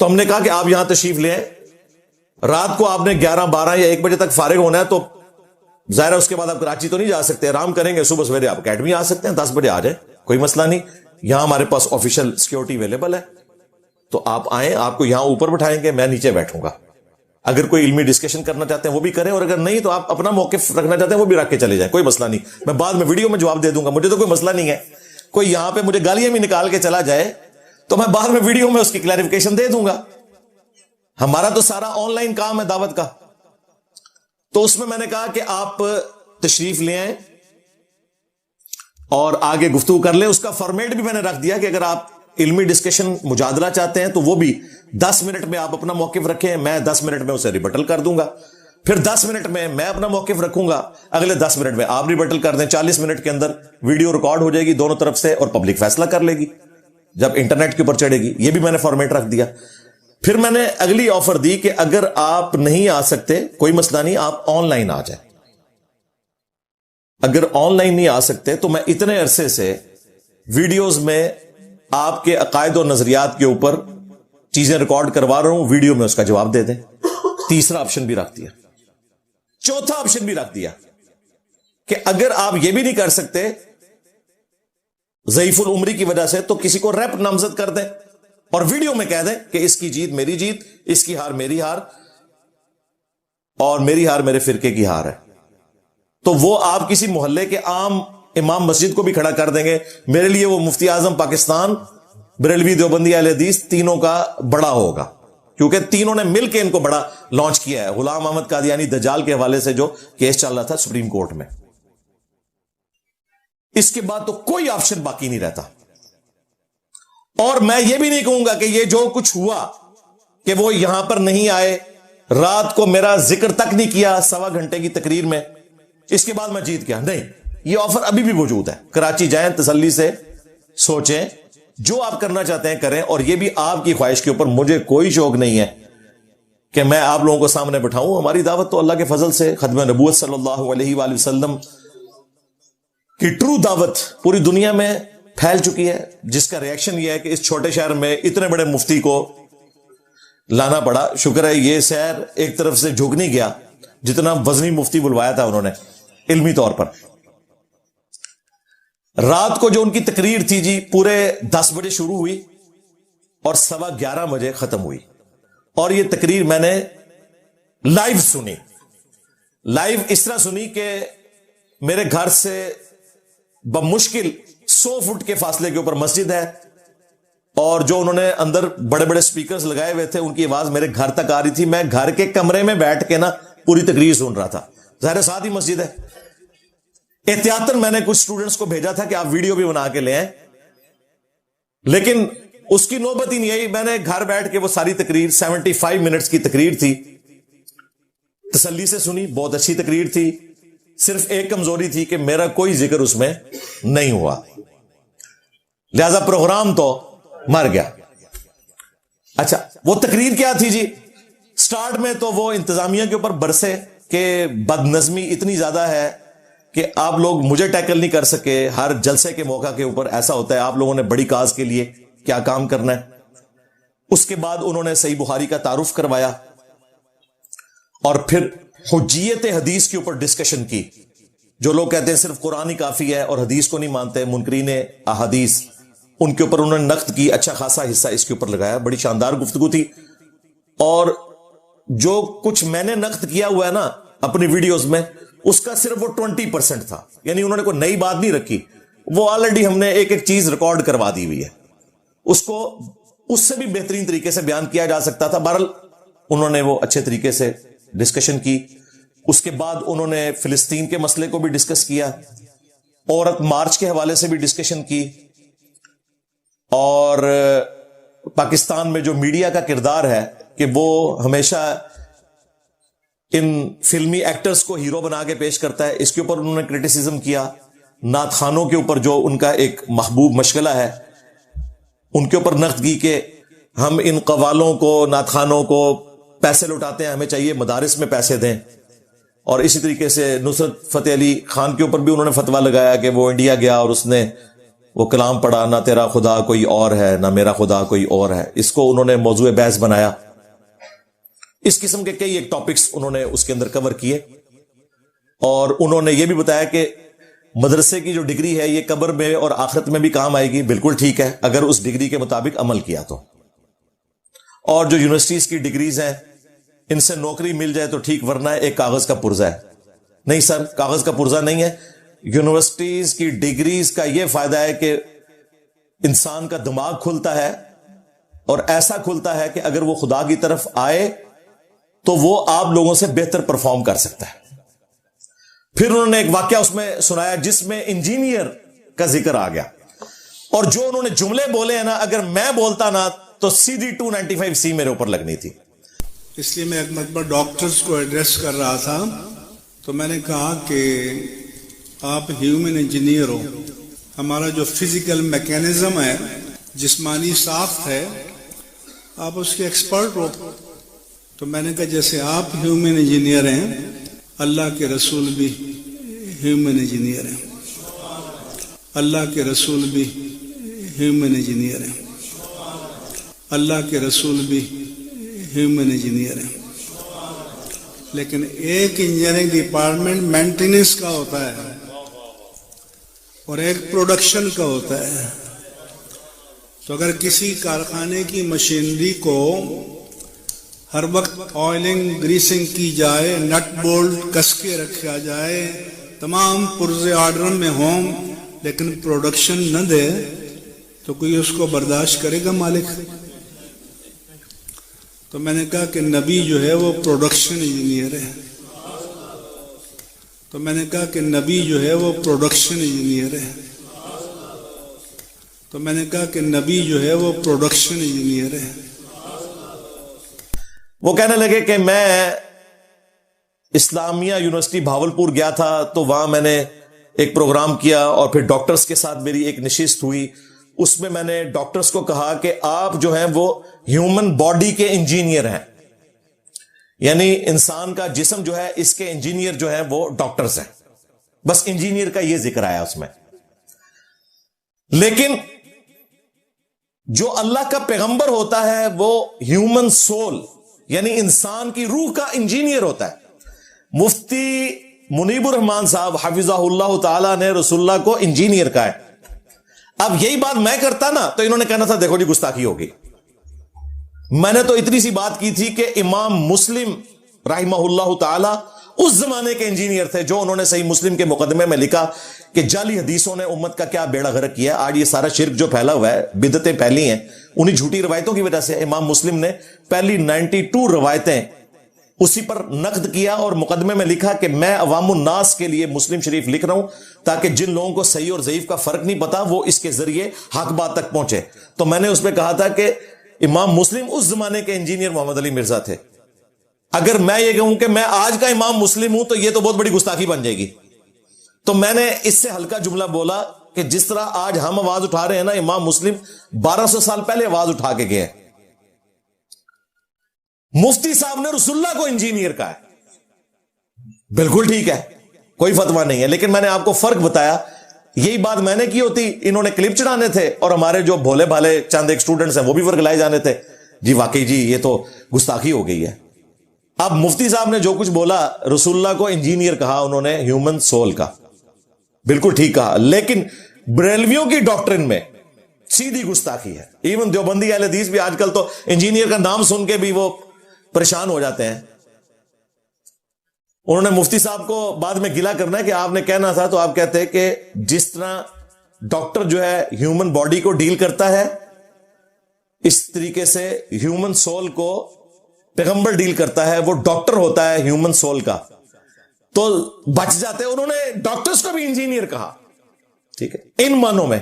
تو ہم نے کہا کہ آپ یہاں تشریف لے آئیں, رات کو آپ نے 11 12 یا 1 بجے تک فارغ ہونا ہے, تو ظاہر ہے اس کے بعد آپ کراچی تو نہیں جا سکتے, آرام کریں گے, صبح سویرے آپ اکیڈمی آ سکتے ہیں, 10 بجے آ جائیں, کوئی مسئلہ نہیں, یہاں ہمارے پاس آفیشیل سیکیورٹی اویلیبل ہے, تو آپ آئیں, آپ کو یہاں اوپر بٹھائیں گے, میں نیچے بیٹھوں گا. اگر کوئی علمی ڈسکشن کرنا چاہتے ہیں وہ بھی کریں, اور اگر نہیں تو آپ اپنا موقف رکھنا چاہتے ہیں وہ بھی رکھ کے چلے جائیں, کوئی مسئلہ نہیں, میں بعد میں ویڈیو میں جواب دے دوں گا, مجھے تو کوئی مسئلہ نہیں ہے. کوئی یہاں پہ مجھے گالیاں بھی نکال کے چلا جائے تو میں بعد میں ویڈیو میں اس کی کلیریفیکیشن دے دوں گا. ہمارا تو سارا آن لائن کام ہے دعوت کا. تو اس میں میں نے کہا کہ آپ تشریف لے آئیں اور آگے گفتگو کر لیں. اس کا فارمیٹ بھی میں نے رکھ دیا کہ اگر آپ علمی ڈسکشن مجادلہ چاہتے ہیں تو وہ بھی 10 منٹ میں آپ اپنا موقف رکھیں, میں 10 منٹ میں اسے ریبٹل کر دوں گا, پھر 10 منٹ میں اپنا موقف رکھوں گا, اگلے 10 منٹ میں آپ ریبٹل کر دیں. 40 منٹ کے اندر ویڈیو ریکارڈ ہو جائے گی دونوں طرف سے, اور پبلک فیصلہ کر لے گی جب انٹرنیٹ کے اوپر چڑھے گی. یہ بھی میں نے فارمیٹ رکھ دیا. پھر میں نے اگلی آفر دی کہ اگر آپ نہیں آ سکتے کوئی مسئلہ نہیں, آپ آن لائن آ جائیں. اگر آن لائن نہیں آ سکتے تو میں اتنے عرصے سے ویڈیوز میں آپ کے عقائد و نظریات کے اوپر چیزیں ریکارڈ کروا رہا ہوں, ویڈیو میں اس کا جواب دے دیں. تیسرا آپشن بھی رکھ دیا. چوتھا آپشن بھی رکھ دیا کہ اگر آپ یہ بھی نہیں کر سکتے ضعیف العمری کی وجہ سے, تو کسی کو ریپ نامزد کر دیں اور ویڈیو میں کہہ دیں کہ اس کی جیت میری جیت, اس کی ہار میری ہار, اور میری ہار میرے فرقے کی ہار ہے. تو وہ آپ کسی محلے کے عام امام مسجد کو بھی کھڑا کر دیں گے. میرے لیے وہ مفتی اعظم پاکستان, بریلوی, دیوبندی, اہل حدیث تینوں کا بڑا ہوگا, کیونکہ تینوں نے مل کے ان کو بڑا لانچ کیا ہے. غلام احمد قادیانی دجال کے حوالے سے جو کیس چل رہا تھا سپریم کورٹ میں, اس کے بعد تو کوئی آپشن باقی نہیں رہتا. اور میں یہ بھی نہیں کہوں گا کہ یہ جو کچھ ہوا کہ وہ یہاں پر نہیں آئے, رات کو میرا ذکر تک نہیں کیا 1.25 گھنٹے کی تقریر میں, اس کے بعد میں جیت گیا. نہیں, یہ آفر ابھی بھی موجود ہے. کراچی جائیں, تسلی سے سوچیں, جو آپ کرنا چاہتے ہیں کریں. اور یہ بھی آپ کی خواہش کے اوپر, مجھے کوئی شوق نہیں ہے کہ میں آپ لوگوں کو سامنے بٹھاؤں. ہماری دعوت تو اللہ کے فضل سے ختم نبوت صلی اللہ علیہ وآلہ وسلم کی ٹرو دعوت پوری دنیا میں پھیل چکی ہے, جس کا ریاکشن یہ ہے کہ اس چھوٹے شہر میں اتنے بڑے مفتی کو لانا پڑا. شکر ہے یہ شہر ایک طرف سے جھک نہیں گیا جتنا وزنی مفتی بلوایا تھا انہوں نے علمی طور پر. رات کو جو ان کی تقریر تھی جی, پورے 10 بجے شروع ہوئی اور 11:15 بجے ختم ہوئی. اور یہ تقریر میں نے لائیو سنی. لائیو اس طرح سنی کہ میرے گھر سے بمشکل 100 فٹ کے فاصلے کے اوپر مسجد ہے, اور جو انہوں نے اندر بڑے بڑے سپیکرز لگائے ہوئے تھے ان کی آواز میرے گھر تک آ رہی تھی. میں گھر کے کمرے میں بیٹھ کے نا پوری تقریر سن رہا تھا. ظاہر ساتھ ہی مسجد ہے. احتیاطاً میں نے کچھ سٹوڈنٹس کو بھیجا تھا کہ آپ ویڈیو بھی بنا کے لے آئیں, لیکن اس کی نوبت ہی نہیں آئی. میں نے گھر بیٹھ کے وہ ساری تقریر 75 منٹس کی تقریر تھی, تسلی سے سنی. بہت اچھی تقریر تھی. صرف ایک کمزوری تھی کہ میرا کوئی ذکر اس میں نہیں ہوا, لہذا پروگرام تو مر گیا. اچھا, وہ تقریر کیا تھی جی؟ سٹارٹ میں تو وہ انتظامیہ کے اوپر برسے کہ بد نظمی اتنی زیادہ ہے کہ آپ لوگ مجھے ٹیکل نہیں کر سکے. ہر جلسے کے موقع کے اوپر ایسا ہوتا ہے, آپ لوگوں نے بڑی کاز کے لیے کیا کام کرنا ہے. اس کے بعد انہوں نے صحیح بخاری کا تعارف کروایا, اور پھر حجیت حدیث کے اوپر ڈسکشن کی. جو لوگ کہتے ہیں صرف قرآن ہی کافی ہے اور حدیث کو نہیں مانتے, منکرین احادیث, ان کے اوپر انہوں نے نقد کی. اچھا خاصا حصہ اس کے اوپر لگایا. بڑی شاندار گفتگو تھی. اور جو کچھ میں نے نقد کیا ہوا ہے نا اپنی ویڈیوز میں, اس کا صرف وہ 20% تھا. یعنی انہوں نے کوئی نئی بات نہیں رکھی, وہ آلریڈی ہم نے ایک ایک چیز ریکارڈ کروا دی ہوئی ہے. اس کو اس سے بھی بہترین طریقے سے بیان کیا جا سکتا تھا. بہرحال انہوں نے وہ اچھے طریقے سے ڈسکشن کی. اس کے بعد انہوں نے فلسطین کے مسئلے کو بھی ڈسکس کیا, عورت مارچ کے حوالے سے بھی ڈسکشن کی, اور پاکستان میں جو میڈیا کا کردار ہے کہ وہ ہمیشہ ان فلمی ایکٹرز کو ہیرو بنا کے پیش کرتا ہے, اس کے اوپر انہوں نے کرٹیسزم کیا. نعت خانوں کے اوپر جو ان کا ایک محبوب مشغلہ ہے ان کے اوپر نقد کی کہ ہم ان قوالوں کو, نعت خانوں کو پیسے لوٹاتے ہیں, ہمیں چاہیے مدارس میں پیسے دیں. اور اسی طریقے سے نصرت فتح علی خان کے اوپر بھی انہوں نے فتویٰ لگایا کہ وہ انڈیا گیا اور اس نے وہ کلام پڑھا، نہ تیرا خدا کوئی اور ہے نہ میرا خدا کوئی اور ہے، اس کو انہوں نے موضوع بحث بنایا. اس قسم کے کئی ایک ٹاپکس انہوں نے اس کے اندر کور کیے، اور انہوں نے یہ بھی بتایا کہ مدرسے کی جو ڈگری ہے یہ قبر میں اور آخرت میں بھی کام آئے گی. بالکل ٹھیک ہے اگر اس ڈگری کے مطابق عمل کیا تو. اور جو یونیورسٹیز کی ڈگریز ہیں ان سے نوکری مل جائے تو ٹھیک، ورنہ ایک کاغذ کا پرزہ ہے. نہیں سر، کاغذ کا پرزہ نہیں ہے. یونیورسٹیز کی ڈگریز کا یہ فائدہ ہے کہ انسان کا دماغ کھلتا ہے، اور ایسا کھلتا ہے کہ اگر وہ خدا کی طرف آئے تو وہ آپ لوگوں سے بہتر پرفارم کر سکتا ہے. پھر انہوں نے ایک واقعہ اس میں سنایا جس میں انجینئر کا ذکر آ گیا، اور جو انہوں نے جملے بولے ہیں نا، اگر میں بولتا نا تو سیدھی 295C میرے اوپر لگنی تھی. اس لیے میں ایک مرتبہ ڈاکٹرز کو ایڈریس کر رہا تھا تو میں نے کہا کہ آپ ہیومن انجینئر ہو. ہمارا جو فزیکل میکینزم ہے، جسمانی ساخت ہے، آپ اس کے ایکسپرٹ ہو. تو میں نے کہا جیسے آپ ہیومن انجینئر ہیں، اللہ کے رسول بھی ہیومن انجینئر ہیں. اللہ کے رسول بھی ہیومن انجینئر ہیں. اللہ کے رسول بھی ہیومن انجینئر ہیں. لیکن ایک انجینئرنگ ڈپارٹمنٹ مینٹیننس کا ہوتا ہے اور ایک پروڈکشن کا ہوتا ہے. تو اگر کسی کارخانے کی مشینری کو ہر وقت آئلنگ گریسنگ کی جائے، نٹ بولٹ کس کے رکھا جائے، تمام پرزے آرڈر میں ہوں، لیکن پروڈکشن نہ دے تو کوئی اس کو برداشت کرے گا مالک؟ تو میں نے کہا کہ نبی جو ہے وہ پروڈکشن انجینئر ہے. تو میں نے کہا کہ نبی جو ہے وہ پروڈکشن انجینئر ہے. تو میں نے کہا کہ نبی جو ہے وہ پروڈکشن انجینئر ہے. وہ کہنے لگے کہ میں اسلامیہ یونیورسٹی بھاولپور گیا تھا تو وہاں میں نے ایک پروگرام کیا، اور پھر ڈاکٹرز کے ساتھ میری ایک نشست ہوئی. اس میں میں نے ڈاکٹرز کو کہا کہ آپ جو ہیں وہ ہیومن باڈی کے انجینئر ہیں، یعنی انسان کا جسم جو ہے اس کے انجینئر جو ہیں وہ ڈاکٹرز ہیں. بس انجینئر کا یہ ذکر آیا اس میں. لیکن جو اللہ کا پیغمبر ہوتا ہے وہ ہیومن سول یعنی انسان کی روح کا انجینئر ہوتا ہے. مفتی منیب الرحمان صاحب حفظہ اللہ تعالی نے رسول اللہ کو انجینئر کہا ہے. اب یہی بات میں کرتا نا تو انہوں نے کہنا تھا دیکھو جی گستاخی ہوگی. میں نے تو اتنی سی بات کی تھی کہ امام مسلم رحمہ اللہ تعالی اس زمانے کے انجینئر تھے جو انہوں نے صحیح مسلم کے مقدمے میں لکھا کہ جعلی حدیثوں نے امت کا کیا بیڑا غرق کیا. آج یہ سارا شرک جو پھیلا ہوا ہے، بدعتیں پھیلی ہیں انہی جھوٹی روایتوں کی وجہ سے. امام مسلم نے پہلی 92 روایتیں اسی پر نقد کیا اور مقدمے میں لکھا کہ میں عوام الناس کے لیے مسلم شریف لکھ رہا ہوں تاکہ جن لوگوں کو صحیح اور ضعیف کا فرق نہیں پتا وہ اس کے ذریعے حق بات تک پہنچے. تو میں نے اس میں کہا تھا کہ امام مسلم اس زمانے کے انجینئر محمد علی مرزا تھے. اگر میں یہ کہوں کہ میں آج کا امام مسلم ہوں تو یہ تو بہت بڑی گستاخی بن جائے گی. تو میں نے اس سے ہلکا جملہ بولا کہ جس طرح آج ہم آواز اٹھا رہے ہیں نا، امام مسلم 1200 سال پہلے آواز اٹھا کے گئے. مفتی صاحب نے رسول اللہ کو انجینئر کہا ہے، بالکل ٹھیک ہے، کوئی فتویٰ نہیں ہے. لیکن میں نے آپ کو فرق بتایا. یہی بات میں نے کی ہوتی، انہوں نے کلپ چڑھانے تھے اور ہمارے جو بھولے بھالے چند ایک سٹوڈنٹس ہیں وہ بھی فرق لائے جانے تھے. جی واقعی جی یہ تو گستاخی ہو گئی ہے. اب مفتی صاحب نے جو کچھ بولا، رسول اللہ کو انجینئر کہا انہوں نے، ہیومن سول کا، بالکل ٹھیک کہا. لیکن بریلویوں کی ڈاکٹرن میں سیدھی گستاخی ہے. ایون دیوبندی اہل حدیث بھی آج کل تو انجینئر کا نام سن کے بھی وہ پریشان ہو جاتے ہیں. انہوں نے مفتی صاحب کو بعد میں گلا کرنا ہے کہ آپ نے کہنا تھا، تو آپ کہتے ہیں کہ جس طرح ڈاکٹر جو ہے ہیومن باڈی کو ڈیل کرتا ہے اس طریقے سے ہیومن سول کو پیغمبر ڈیل کرتا ہے. وہ ڈاکٹر ہوتا ہے ہیومن سول کا، تو بچ جاتے. انہوں نے ڈاکٹرز کو بھی انجینئر کہا، ٹھیک ہے، ان معنوں میں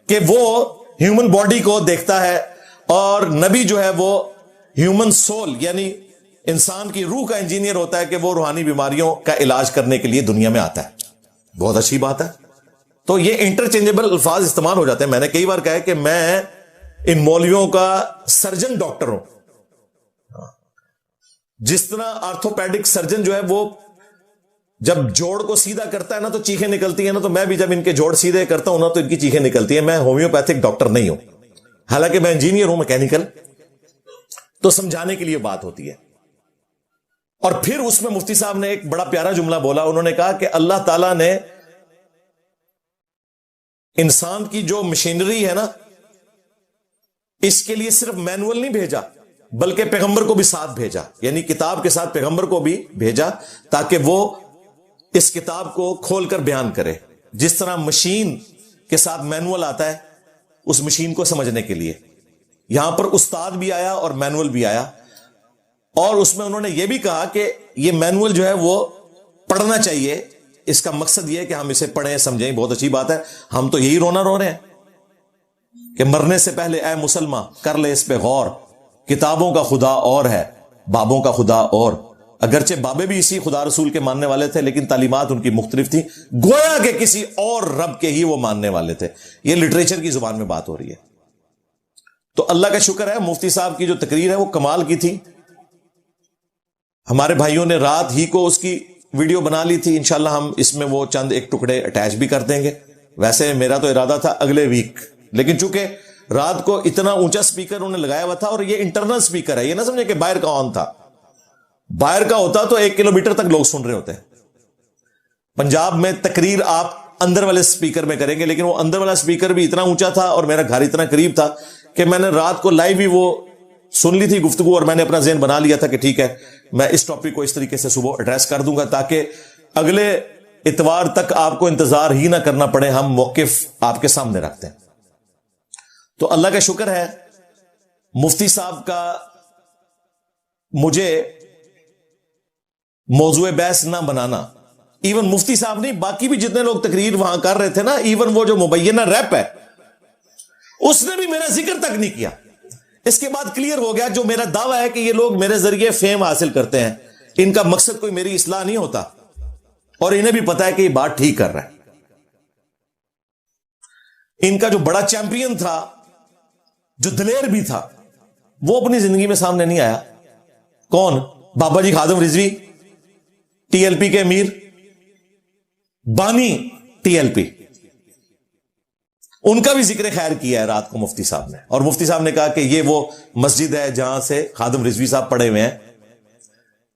کہ وہ ہیومن باڈی کو دیکھتا ہے، اور نبی جو ہے وہ ہیومن سول یعنی انسان کی روح کا انجینئر ہوتا ہے کہ وہ روحانی بیماریوں کا علاج کرنے کے لیے دنیا میں آتا ہے. بہت اچھی بات ہے. تو یہ انٹرچینجبل الفاظ استعمال ہو جاتے ہیں. میں نے کئی بار کہا کہ میں ان مولویوں کا سرجن ڈاکٹر ہوں. جس طرح آرتھوپیڈک سرجن جو ہے وہ جب جوڑ کو سیدھا کرتا ہے نا تو چیخیں نکلتی ہیں نا, تو میں بھی جب ان کے جوڑ سیدھے کرتا ہوں نا تو ان کی چیخیں نکلتی ہیں. میں ہومیوپیتھک ڈاکٹر نہیں ہوں, حالانکہ میں انجینئر ہوں میکینیکل, تو سمجھانے کے لیے بات ہوتی ہے. اور پھر اس میں مفتی صاحب نے ایک بڑا پیارا جملہ بولا. انہوں نے کہا کہ اللہ تعالیٰ نے انسان کی جو مشینری ہے نا, اس کے لیے صرف مینول نہیں بھیجا بلکہ پیغمبر کو بھی ساتھ بھیجا, یعنی کتاب کے ساتھ پیغمبر کو بھی بھیجا تاکہ وہ اس کتاب کو کھول کر بیان کرے. جس طرح مشین کے ساتھ مینول آتا ہے اس مشین کو سمجھنے کے لیے, یہاں پر استاد بھی آیا اور مینول بھی آیا. اور اس میں انہوں نے یہ بھی کہا کہ یہ مینول جو ہے وہ پڑھنا چاہیے. اس کا مقصد یہ ہے کہ ہم اسے پڑھیں سمجھیں. بہت اچھی بات ہے, ہم تو یہی رونا رو رہے ہیں کہ مرنے سے پہلے اے مسلمان کر لے اس پہ غور, کتابوں کا خدا اور ہے بابوں کا خدا اور. اگرچہ بابے بھی اسی خدا رسول کے ماننے والے تھے لیکن تعلیمات ان کی مختلف تھی, گویا کہ کسی اور رب کے ہی وہ ماننے والے تھے. یہ لٹریچر کی زبان میں بات ہو رہی ہے. تو اللہ کا شکر ہے مفتی صاحب کی جو تقریر ہے وہ کمال کی تھی. ہمارے بھائیوں نے رات ہی کو اس کی ویڈیو بنا لی تھی. انشاءاللہ ہم اس میں وہ چند ایک ٹکڑے اٹیچ بھی کر دیں گے. ویسے میرا تو ارادہ تھا اگلے ویک, لیکن چونکہ رات کو اتنا اونچا سپیکر انہوں نے لگایا ہوا تھا, اور یہ انٹرنل سپیکر ہے, یہ نہ سمجھے کہ باہر کا آن تھا. باہر کا ہوتا تو 1 کلومیٹر تک لوگ سن رہے ہوتے ہیں. پنجاب میں تقریر آپ اندر والے سپیکر میں کریں گے, لیکن وہ اندر والا سپیکر بھی اتنا اونچا تھا اور میرا گھر اتنا قریب تھا کہ میں نے رات کو لائیو ہی وہ سن لی تھی گفتگو, اور میں نے اپنا ذہن بنا لیا تھا کہ ٹھیک ہے میں اس ٹاپک کو اس طریقے سے صبح ایڈریس کر دوں گا تاکہ اگلے اتوار تک آپ کو انتظار ہی نہ کرنا پڑے. ہم موقف آپ کے سامنے رکھتے ہیں. تو اللہ کا شکر ہے مفتی صاحب کا مجھے موضوع بحث نہ بنانا, ایون مفتی صاحب نہیں باقی بھی جتنے لوگ تقریر وہاں کر رہے تھے نا, ایون وہ جو مبینہ ریپ ہے اس نے بھی میرا ذکر تک نہیں کیا. اس کے بعد کلیئر ہو گیا جو میرا دعویٰ ہے کہ یہ لوگ میرے ذریعے فیم حاصل کرتے ہیں, ان کا مقصد کوئی میری اصلاح نہیں ہوتا, اور انہیں بھی پتا ہے کہ یہ بات ٹھیک کر رہا ہے. ان کا جو بڑا چیمپئن تھا, جو دلیر بھی تھا, وہ اپنی زندگی میں سامنے نہیں آیا. کون؟ بابا جی خادم رضوی, ٹی ایل پی کے امیر, بانی ٹی ایل پی. ان کا بھی ذکر خیر کیا ہے رات کو مفتی صاحب نے, اور مفتی صاحب نے کہا کہ یہ وہ مسجد ہے جہاں سے خادم رضوی صاحب پڑھے ہوئے ہیں.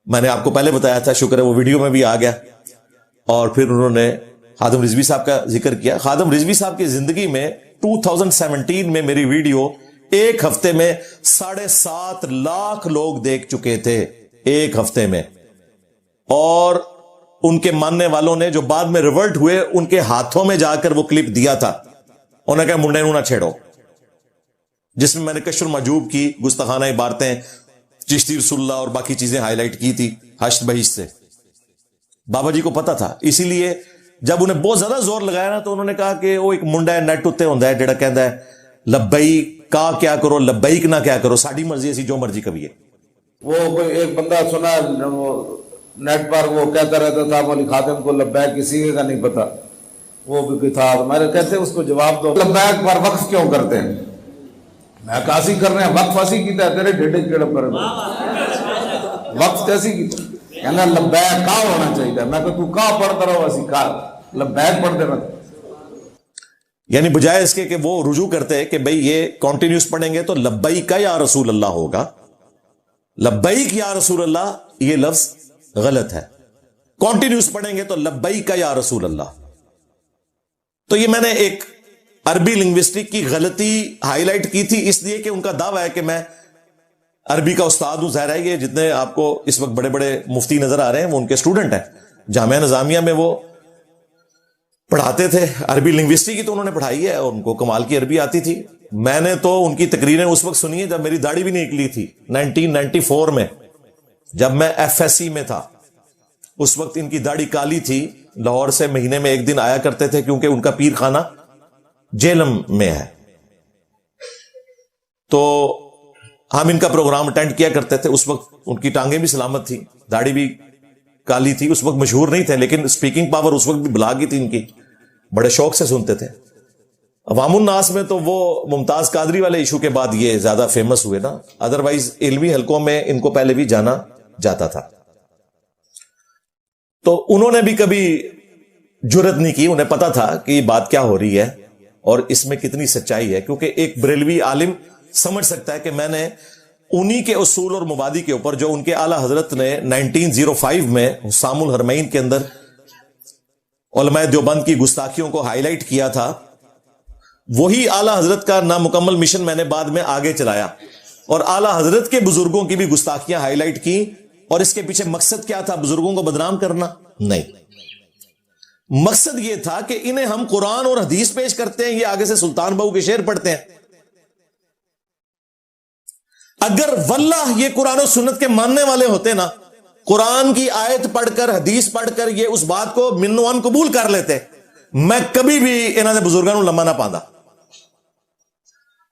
میں نے آپ کو پہلے بتایا تھا, شکر ہے وہ ویڈیو میں بھی آ گیا. اور پھر انہوں نے خادم رضوی صاحب کا ذکر کیا. خادم رضوی صاحب کی زندگی میں 2017 میں میری ویڈیو ایک ہفتے میں 7.5 لاکھ لوگ دیکھ چکے تھے, ایک ہفتے میں. اور ان کے ماننے والوں نے جو بعد میں ریورٹ ہوئے ان کے ہاتھوں میں جا کر وہ کلپ دیا تھا. انہوں نے کہا منڈے نو نہ چھیڑو, جس میں نے کشر مجوب کی گستاخانہ عبارتیں, چشتی رسول اللہ اور باقی چیزیں ہائی لائٹ کی تھی حشد بہشت سے. بابا جی کو پتا تھا, اسی لیے جب انہیں بہت زیادہ زور لگایا نا تو انہوں نے کہا کہ وہ ایک منڈا ہے نیٹ اتنے ہوتا ہے جڑا کہتا ہے لبیک کا کیا کرو لبیک نہ کیا کرو, ساڑی مرضی ایسی جو مرضی کبھی ہے. وہ ایک بندہ سنا نیٹ پر وہ کہتا رہتا تھا مولی خادم کو لبیک کسی کا نہیں پتا, وہ بھی تھا. میں کہتے اس کو جواب دو, لبیک پر وقف کیوں کرتے ہیں؟ میں کاسی کر رہے ہیں, وقف ایسی کیتا ہے تیرے ڈھیڈے کیڑے پر وقف کیسی کیتا, کہنا لبیک کا ہونا چاہیے. میں کہ تو کا پڑھتا رہو ایسی کا لبیک پڑھ دینا. یعنی بجائے اس کے کہ وہ رجوع کرتے کہ بھئی یہ کنٹینیوس پڑھیں گے تو لبیک کا یا رسول اللہ ہوگا, لبیک یا رسول اللہ یہ لفظ غلط ہے. کنٹینیوس پڑھیں گے تو لبیک کا یا رسول اللہ. تو یہ میں نے ایک عربی لنگوسٹک کی غلطی ہائی لائٹ کی تھی, اس لیے کہ ان کا دعویٰ ہے کہ میں عربی کا استاد ہوں. ظاہر ہے یہ جتنے آپ کو اس وقت بڑے بڑے مفتی نظر آ رہے ہیں وہ ان کے اسٹوڈنٹ ہیں. جامعہ نظامیہ میں وہ پڑھاتے تھے عربی لنگوسٹک کی, تو انہوں نے پڑھائی ہے اور ان کو کمال کی عربی آتی تھی. میں نے تو ان کی تقریریں اس وقت سنی ہے جب میری داڑھی بھی نہیں نکلی تھی 1994 میں, جب میں ایف ایس سی میں تھا. اس وقت ان کی داڑھی کالی تھی. لاہور سے مہینے میں ایک دن آیا کرتے تھے کیونکہ ان کا پیر خانہ جیلم میں ہے, تو ہم ان کا پروگرام اٹینڈ کیا کرتے تھے. اس وقت ان کی ٹانگیں بھی سلامت تھی, داڑھی بھی کالی تھی. اس وقت مشہور نہیں تھے لیکن سپیکنگ پاور اس وقت بھی بلاگ ہی تھی ان کی, بڑے شوق سے سنتے تھے. عوام الناس میں تو وہ ممتاز قادری والے ایشو کے بعد یہ زیادہ فیمس ہوئے نا, ادروائز علمی حلقوں میں ان کو پہلے بھی جانا جاتا تھا. تو انہوں نے بھی کبھی جرت نہیں کی, انہیں پتا تھا کہ یہ بات کیا ہو رہی ہے اور اس میں کتنی سچائی ہے, کیونکہ ایک بریلوی عالم سمجھ سکتا ہے کہ میں نے انہی کے اصول اور مبادی کے اوپر جو ان کے اعلی حضرت نے 1905 میں حسام الحرمین کے اندر علماء دیوبند کی گستاخیوں کو ہائی لائٹ کیا تھا, وہی اعلی حضرت کا نامکمل مشن میں نے بعد میں آگے چلایا, اور اعلی حضرت کے بزرگوں کی بھی گستاخیاں ہائی لائٹ کی. اور اس کے پیچھے مقصد کیا تھا؟ بزرگوں کو بدنام کرنا نہیں, مقصد یہ تھا کہ انہیں ہم قرآن اور حدیث پیش کرتے ہیں, یہ آگے سے سلطان بہو کے شعر پڑھتے ہیں. اگر واللہ یہ قرآن و سنت کے ماننے والے ہوتے نا, قرآن کی آیت پڑھ کر حدیث پڑھ کر یہ اس بات کو منوان قبول کر لیتے, میں کبھی بھی انہوں نے بزرگوں لمبا نہ پاندہ.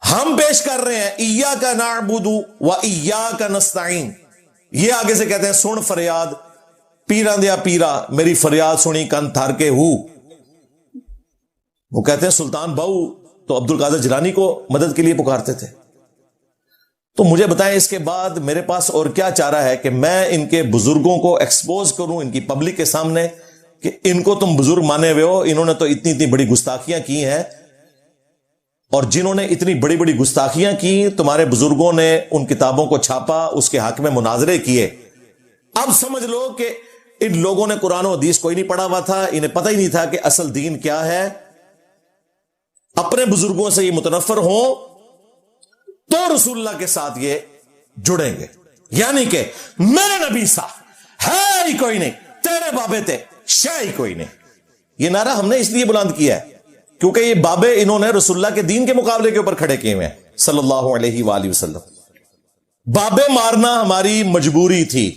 ہم پیش کر رہے ہیں ایاک نعبد و ایاک نستعین, یہ آگے سے کہتے ہیں سن فریاد پیران دیا پیرا, میری فریاد سنی کن تھار کے ہو. وہ کہتے ہیں سلطان بہو تو عبد القادر جیلانی کو مدد کے لیے پکارتے تھے. تو مجھے بتائیں اس کے بعد میرے پاس اور کیا چارہ ہے کہ میں ان کے بزرگوں کو ایکسپوز کروں ان کی پبلک کے سامنے کہ ان کو تم بزرگ مانے ہوئے ہو, انہوں نے تو اتنی اتنی بڑی گستاخیاں کی ہیں, اور جنہوں نے اتنی بڑی بڑی گستاخیاں کی تمہارے بزرگوں نے ان کتابوں کو چھاپا, اس کے حق میں مناظرے کیے. اب سمجھ لو کہ ان لوگوں نے قرآن و حدیث کوئی نہیں پڑھا ہوا تھا, انہیں پتہ ہی نہیں تھا کہ اصل دین کیا ہے. اپنے بزرگوں سے یہ متنفر ہوں تو رسول اللہ کے ساتھ یہ جڑیں گے, یعنی کہ میرے نبی سا ہے ہی کوئی نہیں, تیرے بابے تھے شے ہی کوئی نہیں. یہ نعرہ ہم نے اس لیے بلند کیا ہے کیونکہ یہ بابے انہوں نے رسول اللہ کے دین کے مقابلے کے اوپر کھڑے کیے ہوئے ہیں صلی اللہ علیہ وآلہ وسلم. بابے مارنا ہماری مجبوری تھی,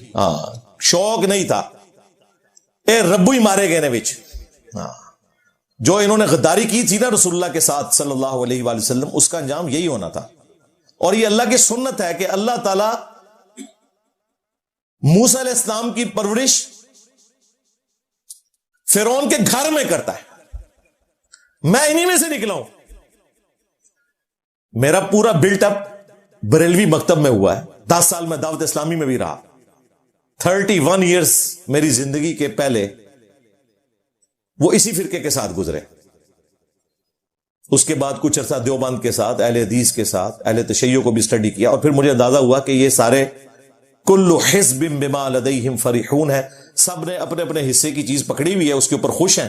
شوق نہیں تھا. اے ربو ہی مارے گئے نے وچ, جو انہوں نے غداری کی تھی نا رسول اللہ کے ساتھ صلی اللہ علیہ وآلہ وسلم, اس کا انجام یہی ہونا تھا. اور یہ اللہ کی سنت ہے کہ اللہ تعالی موسیٰ علیہ السلام کی پرورش فرعون کے گھر میں کرتا ہے. میں انہی میں سے نکلا ہوں. میرا پورا بلٹ اپ بریلوی مکتب میں ہوا ہے. 10 سال میں دعوت اسلامی میں بھی رہا. 31 ایئرز میری زندگی کے پہلے وہ اسی فرقے کے ساتھ گزرے. اس کے بعد کچھ عرصہ دیوبند کے ساتھ, اہل حدیث کے ساتھ, اہل تشیع کو بھی سٹڈی کیا, اور پھر مجھے اندازہ ہوا کہ یہ سارے کل حزب بما لدیہم فرحون ہے, سب نے اپنے اپنے حصے کی چیز پکڑی ہوئی ہے, اس کے اوپر خوش ہیں,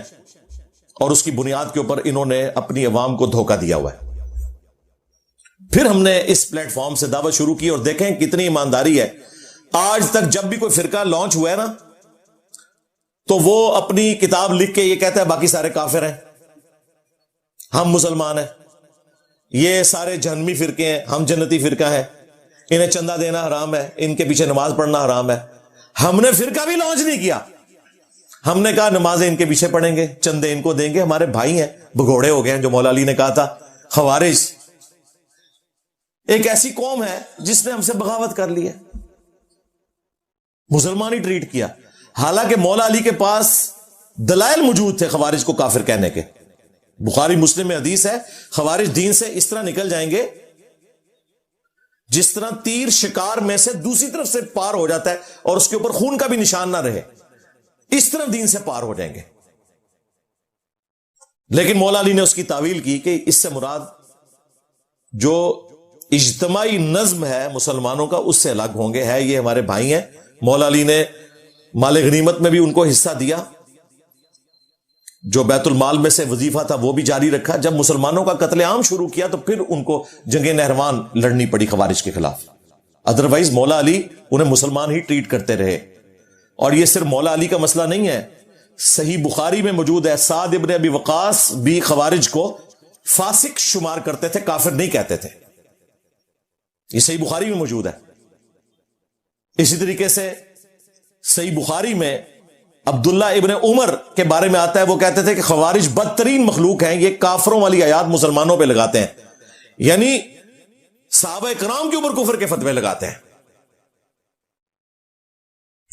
اور اس کی بنیاد کے اوپر انہوں نے اپنی عوام کو دھوکہ دیا ہوا ہے. پھر ہم نے اس پلیٹ فارم سے دعوت شروع کی, اور دیکھیں کتنی ایمانداری ہے. آج تک جب بھی کوئی فرقہ لانچ ہوا ہے نا, تو وہ اپنی کتاب لکھ کے یہ کہتا ہے باقی سارے کافر ہیں, ہم مسلمان ہیں. یہ سارے جہنمی فرقے ہیں, ہم جنتی فرقہ ہیں. انہیں چندہ دینا حرام ہے, ان کے پیچھے نماز پڑھنا حرام ہے. ہم نے فرقہ بھی لانچ نہیں کیا. ہم نے کہا نمازیں ان کے پیچھے پڑھیں گے, چندے ان کو دیں گے, ہمارے بھائی ہیں, بھگوڑے ہو گئے ہیں. جو مولا علی نے کہا تھا خوارج ایک ایسی قوم ہے جس نے ہم سے بغاوت کر لی ہے, مسلمان ہی ٹریٹ کیا. حالانکہ مولا علی کے پاس دلائل موجود تھے خوارج کو کافر کہنے کے. بخاری مسلم میں حدیث ہے, خوارج دین سے اس طرح نکل جائیں گے جس طرح تیر شکار میں سے دوسری طرف سے پار ہو جاتا ہے اور اس کے اوپر خون کا بھی نشان نہ رہے, اس طرح دین سے پار ہو جائیں گے. لیکن مولا علی نے اس کی تعویل کی کہ اس سے مراد جو اجتماعی نظم ہے مسلمانوں کا اس سے الگ ہوں گے, ہے یہ ہمارے بھائی ہیں. مولا علی نے مال غنیمت میں بھی ان کو حصہ دیا, جو بیت المال میں سے وظیفہ تھا وہ بھی جاری رکھا. جب مسلمانوں کا قتل عام شروع کیا تو پھر ان کو جنگ نہروان لڑنی پڑی خوارج کے خلاف. ادروائز مولا علی انہیں مسلمان ہی ٹریٹ کرتے رہے. اور یہ صرف مولا علی کا مسئلہ نہیں ہے, صحیح بخاری میں موجود ہے, سعد ابن ابی وقاص بھی خوارج کو فاسق شمار کرتے تھے, کافر نہیں کہتے تھے. یہ صحیح بخاری میں موجود ہے. اسی طریقے سے صحیح بخاری میں عبداللہ ابن عمر کے بارے میں آتا ہے, وہ کہتے تھے کہ خوارج بدترین مخلوق ہیں, یہ کافروں والی آیات مسلمانوں پہ لگاتے ہیں, یعنی صحابہ کرام کے اوپر کفر کے فتوے لگاتے ہیں.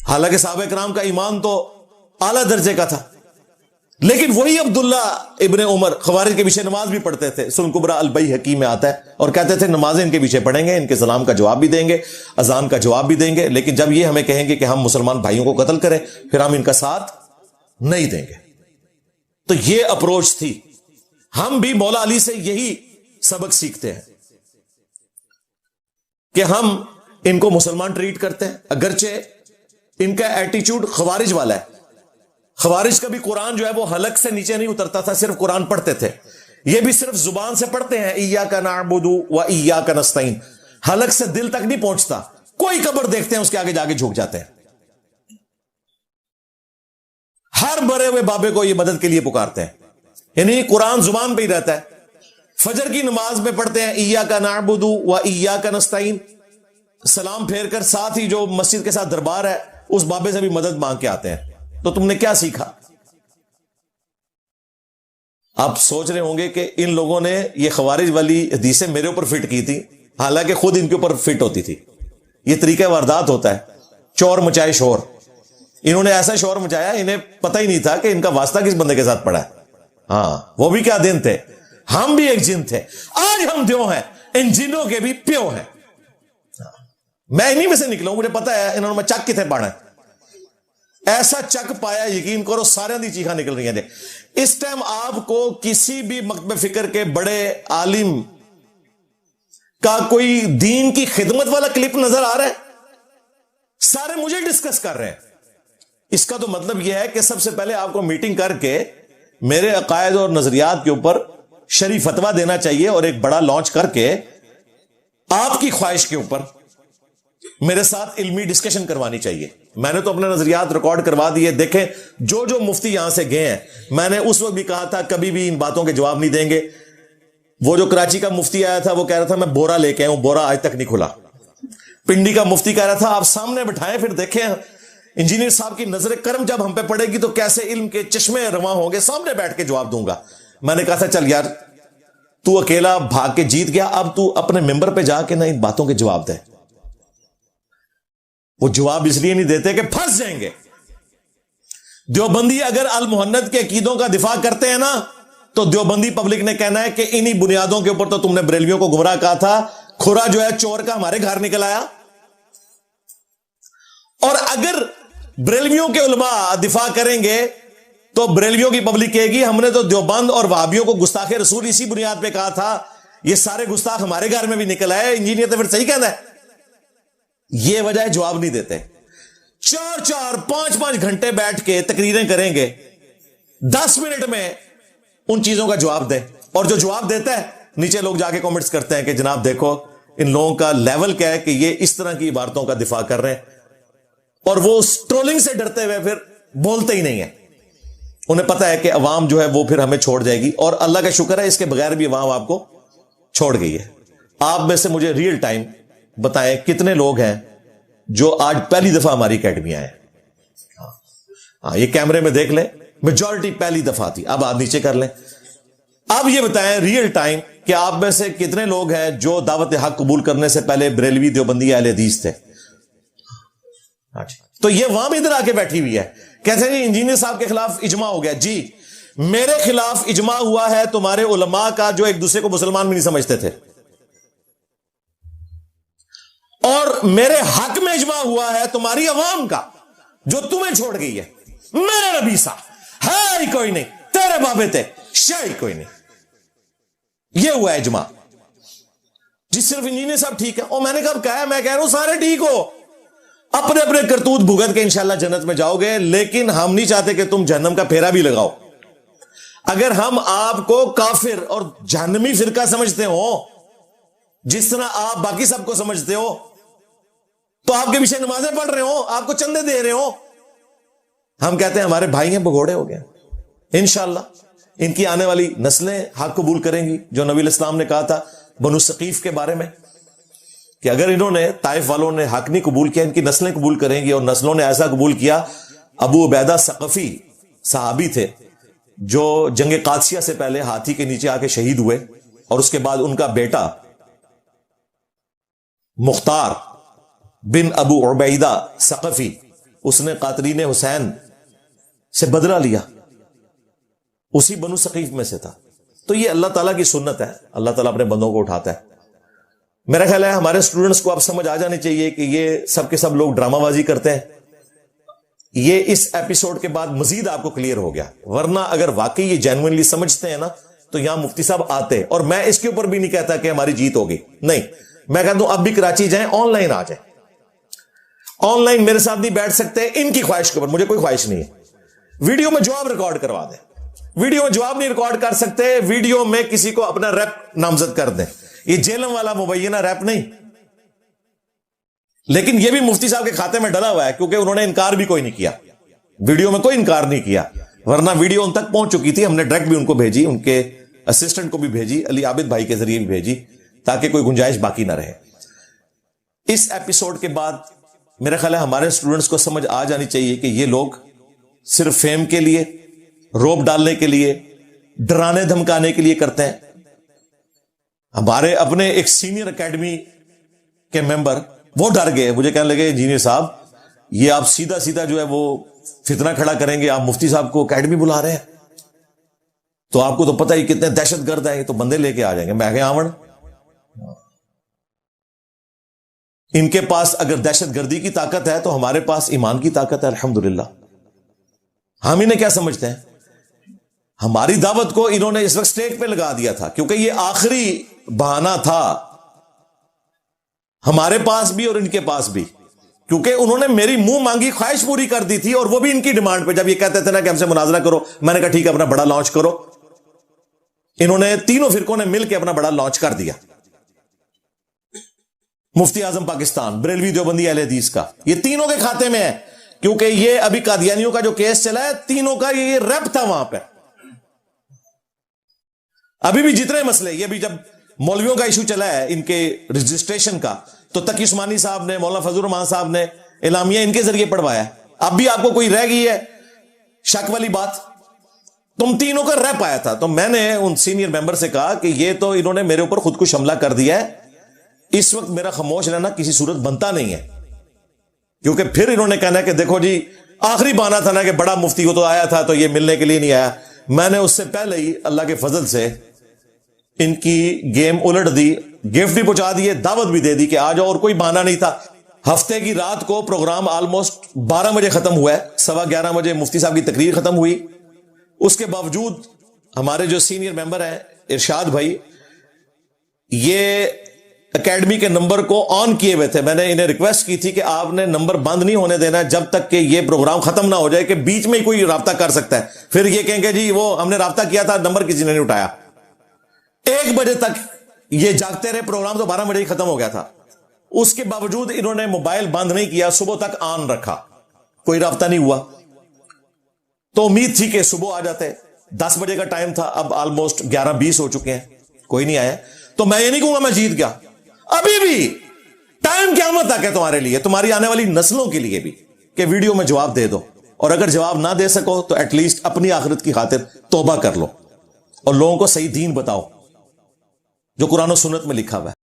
حالانکہ صحابہ کرام کا ایمان تو اعلیٰ درجے کا تھا, لیکن وہی عبداللہ ابن عمر خوارج کے پیچھے نماز بھی پڑھتے تھے. سنن کبریٰ البیہقی میں آتا ہے, اور کہتے تھے نمازیں ان کے پیچھے پڑھیں گے, ان کے سلام کا جواب بھی دیں گے, اذان کا جواب بھی دیں گے, لیکن جب یہ ہمیں کہیں گے کہ ہم مسلمان بھائیوں کو قتل کریں, پھر ہم ان کا ساتھ نہیں دیں گے. تو یہ اپروچ تھی. ہم بھی مولا علی سے یہی سبق سیکھتے ہیں کہ ہم ان کو مسلمان ٹریٹ کرتے ہیں, اگرچہ ان کا ایٹیچیوڈ خوارج والا ہے. خوارج کا بھی قرآن جو ہے وہ حلق سے نیچے نہیں اترتا تھا, صرف قرآن پڑھتے تھے. یہ بھی صرف زبان سے پڑھتے ہیں ایاک نعبد و ایاک نستعین, حلق سے دل تک نہیں پہنچتا. کوئی قبر دیکھتے ہیں اس کے آگے جا کے جھک جاتے ہیں. ہر مرے ہوئے بابے کو یہ مدد کے لیے پکارتے ہیں. یعنی قرآن زبان پہ ہی رہتا ہے. فجر کی نماز میں پڑھتے ہیں ایاک نعبد و ایاک نستعین, سلام پھیر کر ساتھ ہی جو مسجد کے ساتھ دربار ہے اس بابے سے بھی مدد مانگ کے آتے ہیں. تو تم نے کیا سیکھا؟ آپ سوچ رہے ہوں گے کہ ان لوگوں نے یہ خوارج والی حدیثیں میرے اوپر فٹ کی تھی, حالانکہ خود ان کے اوپر فٹ ہوتی تھی. یہ طریقہ واردات ہوتا ہے, چور مچائے شور. انہوں نے ایسا شور مچایا انہیں پتہ ہی نہیں تھا کہ ان کا واسطہ کس بندے کے ساتھ پڑا ہے. ہاں, وہ بھی کیا دن تھے, ہم بھی ایک جن تھے. آج ہم دیو ہیں, ان جنوں کے بھی پیو ہیں. میں انہی میں سے نکلا ہوں, مجھے پتا ہے انہوں نے میں چک کتنے پانا ہے. ایسا چک پایا, یقین کرو سارے دی چیخاں نکل رہی ہیں. اس ٹائم آپ کو کسی بھی مکتب فکر کے بڑے عالم کا کوئی دین کی خدمت والا کلپ نظر آ رہا ہے؟ سارے مجھے ڈسکس کر رہے ہیں. اس کا تو مطلب یہ ہے کہ سب سے پہلے آپ کو میٹنگ کر کے میرے عقائد اور نظریات کے اوپر شرعی فتویٰ دینا چاہیے, اور ایک بڑا لانچ کر کے آپ کی خواہش کے اوپر میرے ساتھ علمی ڈسکشن کروانی چاہیے. میں نے تو اپنے نظریات ریکارڈ کروا دیے. دیکھیں جو جو مفتی یہاں سے گئے ہیں, میں نے اس وقت بھی کہا تھا کبھی بھی ان باتوں کے جواب نہیں دیں گے. وہ جو کراچی کا مفتی آیا تھا وہ کہہ رہا تھا میں بورا لے کے آیا ہوں, بورا آج تک نہیں کھلا. پنڈی کا مفتی کہہ رہا تھا آپ سامنے بٹھائیں پھر دیکھیں انجینئر صاحب کی نظر کرم جب ہم پہ پڑے گی تو کیسے علم کے چشمے رواں ہوں گے, سامنے بیٹھ کے جواب دوں گا. میں نے کہا تھا چل یار تو اکیلا بھاگ کے جیت گیا, اب تو اپنے ممبر پہ جا کے نہ ان باتوں کے جواب دے. وہ جواب اس لیے نہیں دیتے کہ پھنس جائیں گے. دیوبندی اگر المحنت کے عقیدوں کا دفاع کرتے ہیں نا تو دیوبندی پبلک نے کہنا ہے کہ انہی بنیادوں کے اوپر تو تم نے بریلویوں کو گمراہ کہا تھا. کھرا جو ہے چور کا ہمارے گھر نکل آیا. اور اگر بریلویوں کے علماء دفاع کریں گے تو بریلویوں کی پبلک کہے گی ہم نے تو دیوبند اور وہابیوں کو گستاخ رسول اسی بنیاد پہ کہا تھا, یہ سارے گستاخ ہمارے گھر میں بھی نکل آئے. انجینئر تو پھر صحیح کہنا ہے. یہ وجہ ہے جواب نہیں دیتے. 4-5 گھنٹے بیٹھ کے تقریریں کریں گے, 10 منٹ میں ان چیزوں کا جواب دیں. اور جو جواب دیتا ہے نیچے لوگ جا کے کامنٹس کرتے ہیں کہ جناب دیکھو ان لوگوں کا لیول کیا ہے کہ یہ اس طرح کی عبارتوں کا دفاع کر رہے ہیں, اور وہ اس ٹرولنگ سے ڈرتے ہوئے پھر بولتے ہی نہیں ہیں. انہیں پتا ہے کہ عوام جو ہے وہ پھر ہمیں چھوڑ جائے گی, اور اللہ کا شکر ہے اس کے بغیر بھی عوام آپ کو چھوڑ گئی ہے. آپ میں سے مجھے ریئل ٹائم بتائیں کتنے لوگ ہیں جو آج پہلی دفعہ ہماری اکیڈمی آئے. ہاں یہ کیمرے میں دیکھ لیں, میجورٹی پہلی دفعہ تھی. اب آپ نیچے کر لیں. اب یہ بتائیں ریئل ٹائم کہ آپ میں سے کتنے لوگ ہیں جو دعوت حق قبول کرنے سے پہلے بریلوی دیوبندی اہل حدیث تھے. تو یہ وہاں بھی ادھر آ کے بیٹھی ہوئی ہے, کہتے ہیں انجینئر صاحب کے خلاف اجماع ہو گیا. جی میرے خلاف اجماع ہوا ہے تمہارے علماء کا جو ایک دوسرے کو مسلمان بھی نہیں سمجھتے تھے, اور میرے حق میں اجماع ہوا ہے تمہاری عوام کا جو تمہیں چھوڑ گئی ہے. میرے نبی صاحب ہے ہی کوئی نہیں, تیرے بابے تھے شاہ ہی کوئی نہیں. یہ ہوا اجماع. جی صرف انجینئر صاحب ٹھیک ہے, اور میں نے کب کہا ہے, میں کہہ رہا ہوں سارے ٹھیک ہو, اپنے اپنے کرتوت بھگت کے انشاءاللہ جنت میں جاؤ گے. لیکن ہم نہیں چاہتے کہ تم جہنم کا پھیرا بھی لگاؤ. اگر ہم آپ کو کافر اور جہنمی فرقہ سمجھتے ہو جس طرح آپ باقی سب کو سمجھتے ہو, تو آپ کے پیچھے نمازیں پڑھ رہے ہو, آپ کو چندے دے رہے ہو. ہم کہتے ہیں ہمارے بھائی ہیں بگوڑے ہو گئے. انشاءاللہ ان کی آنے والی نسلیں حق قبول کریں گی, جو نبی الاسلام نے کہا تھا بنو ثقیف کے بارے میں کہ اگر انہوں نے طائف والوں نے حق نہیں قبول کیا, ان کی نسلیں قبول کریں گی. اور نسلوں نے ایسا قبول کیا. ابو عبیدہ ثقفی صحابی تھے جو جنگ قادسیہ سے پہلے ہاتھی کے نیچے آ کے شہید ہوئے, اور اس کے بعد ان کا بیٹا مختار بن ابو عبیدہ ثقفی, اس نے قاتلین حسین سے بدلہ لیا, اسی بنو ثقیف میں سے تھا. تو یہ اللہ تعالیٰ کی سنت ہے, اللہ تعالیٰ اپنے بندوں کو اٹھاتا ہے. میرا خیال ہے ہمارے اسٹوڈنٹس کو اب سمجھ آ جانی چاہیے کہ یہ سب کے سب لوگ ڈرامہ بازی کرتے ہیں. یہ اس ایپیسوڈ کے بعد مزید آپ کو کلیئر ہو گیا. ورنہ اگر واقعی یہ جینوئنلی سمجھتے ہیں نا تو یہاں مفتی صاحب آتے. اور میں اس کے اوپر بھی نہیں کہتا کہ ہماری جیت ہوگی, نہیں, میں کہتا ہوں اب بھی کراچی جائیں, آن لائن آ جائیں. آن لائن میرے ساتھ نہیں بیٹھ سکتے, ان کی خواہش کے اوپر, مجھے کوئی خواہش نہیں ہے. ویڈیو میں جواب ریکارڈ کروا دیں. ویڈیو میں جواب نہیں ریکارڈ کر سکتے, ویڈیو میں کسی کو اپنا ریپ نامزد کر دیں. یہ جیلم والا مبینہ ریپ نہیں, لیکن یہ بھی مفتی صاحب کے کھاتے میں ڈلا ہوا ہے, کیونکہ انہوں نے انکار بھی کوئی نہیں کیا, ویڈیو میں کوئی انکار نہیں کیا. ورنہ ویڈیو ان تک پہنچ چکی تھی, ہم نے ڈائریکٹ بھی ان کو بھیجی, ان کے اسسٹنٹ کو بھی بھیجی, علی عابد بھائی کے ذریعے بھی بھیجی, تاکہ کوئی گنجائش باقی نہ رہے. اس ایپیسوڈ کے بعد میرا خیال ہے ہمارے اسٹوڈنٹس کو سمجھ آ جانی چاہیے کہ یہ لوگ صرف فیم کے لیے, روب ڈالنے کے لیے, ڈرانے دھمکانے کے لیے کرتے ہیں. ہمارے اپنے ایک سینئر اکیڈمی کے ممبر وہ ڈر گئے, مجھے کہنے لگے انجینئر صاحب یہ آپ سیدھا سیدھا جو ہے وہ فتنہ کھڑا کریں گے, آپ مفتی صاحب کو اکیڈمی بلا رہے ہیں, تو آپ کو تو پتہ ہی کتنے دہشت گرد ہیں, تو بندے لے کے آ جائیں گے. میں کہ آمن, ان کے پاس اگر دہشت گردی کی طاقت ہے تو ہمارے پاس ایمان کی طاقت ہے, الحمدللہ. ہم انہیں کیا سمجھتے ہیں؟ ہماری دعوت کو انہوں نے اس وقت سٹیج پہ لگا دیا تھا, کیونکہ یہ آخری بہانہ تھا ہمارے پاس بھی اور ان کے پاس بھی, کیونکہ انہوں نے میری منہ مانگی خواہش پوری کر دی تھی, اور وہ بھی ان کی ڈیمانڈ پہ. جب یہ کہتے تھے نا کہ ہم سے مناظرہ کرو, میں نے کہا ٹھیک ہے اپنا بڑا لانچ کرو. انہوں نے تینوں فرقوں نے مل کے اپنا بڑا لانچ کر دیا. مفتی اعظم پاکستان, بریلوی دیوبندی اہل حدیث کا, یہ تینوں کے کھاتے میں ہے, کیونکہ یہ ابھی قادیانیوں کا جو کیس چلا ہے, تینوں کا یہ ریپ تھا وہاں پہ. ابھی بھی جتنے مسئلے, یہ بھی جب مولویوں کا ایشو چلا ہے ان کے رجسٹریشن کا, تو تقی عثمانی صاحب نے, مولانا فضل الرحمان صاحب نے اعلامیہ ان کے ذریعے پڑھوایا. اب بھی آپ کو کوئی رہ گئی ہے شک والی بات؟ تم تینوں کا ریپ آیا تھا. تو میں نے ان سینئر ممبر سے کہا کہ یہ تو انہوں نے میرے اوپر خود کش حملہ کر دیا ہے, اس وقت میرا خاموش رہنا کسی صورت بنتا نہیں ہے, کیونکہ پھر انہوں نے کہنا ہے کہ دیکھو جی آخری بہانہ تھا نا کہ بڑا مفتی کو تو آیا تھا تو یہ ملنے کے لیے نہیں آیا. میں نے اس سے پہلے ہی اللہ کے فضل سے ان کی گیم الٹ دی, گفٹ بھی پہنچا دیے, دعوت بھی دے دی کہ آ جاؤ, اور کوئی بہانہ نہیں تھا. ہفتے کی رات کو پروگرام آلموسٹ 12 بجے ختم ہوا ہے, 11:15 بجے مفتی صاحب کی تقریر ختم ہوئی. اس کے باوجود ہمارے جو سینئر ممبر ہیں ارشاد بھائی, یہ اکیڈمی کے نمبر کو آن کیے ہوئے تھے. میں نے انہیں ریکویسٹ کی تھی کہ آپ نے نمبر بند نہیں ہونے دینا جب تک کہ یہ پروگرام ختم نہ ہو جائے, کہ بیچ میں کوئی رابطہ کر سکتا ہے, پھر یہ کہیں گے جی وہ ہم نے رابطہ کیا تھا, نمبر کسی نے نہیں اٹھایا. 1 بجے تک یہ جاگتے رہے, پروگرام تو 12 بجے ہی ختم ہو گیا تھا. اس کے باوجود انہوں نے موبائل بند نہیں کیا, صبح تک آن رکھا, کوئی رابطہ نہیں ہوا. تو امید تھی کہ صبح آ جاتے. 10 بجے کا ٹائم تھا, اب آلموسٹ 11:20 ہو چکے ہیں, کوئی نہیں آیا. تو میں یہ نہیں کہوں گا میں جیت گیا, ابھی بھی ٹائم قیامت تک ہے تمہارے لیے, تمہاری آنے والی نسلوں کے لیے بھی, کہ ویڈیو میں جواب دے دو, اور اگر جواب نہ دے سکو تو ایٹ لیسٹ اپنی آخرت کی خاطر توبہ کر لو, اور لوگوں کو صحیح دین بتاؤ جو قرآن و سنت میں لکھا ہوا ہے.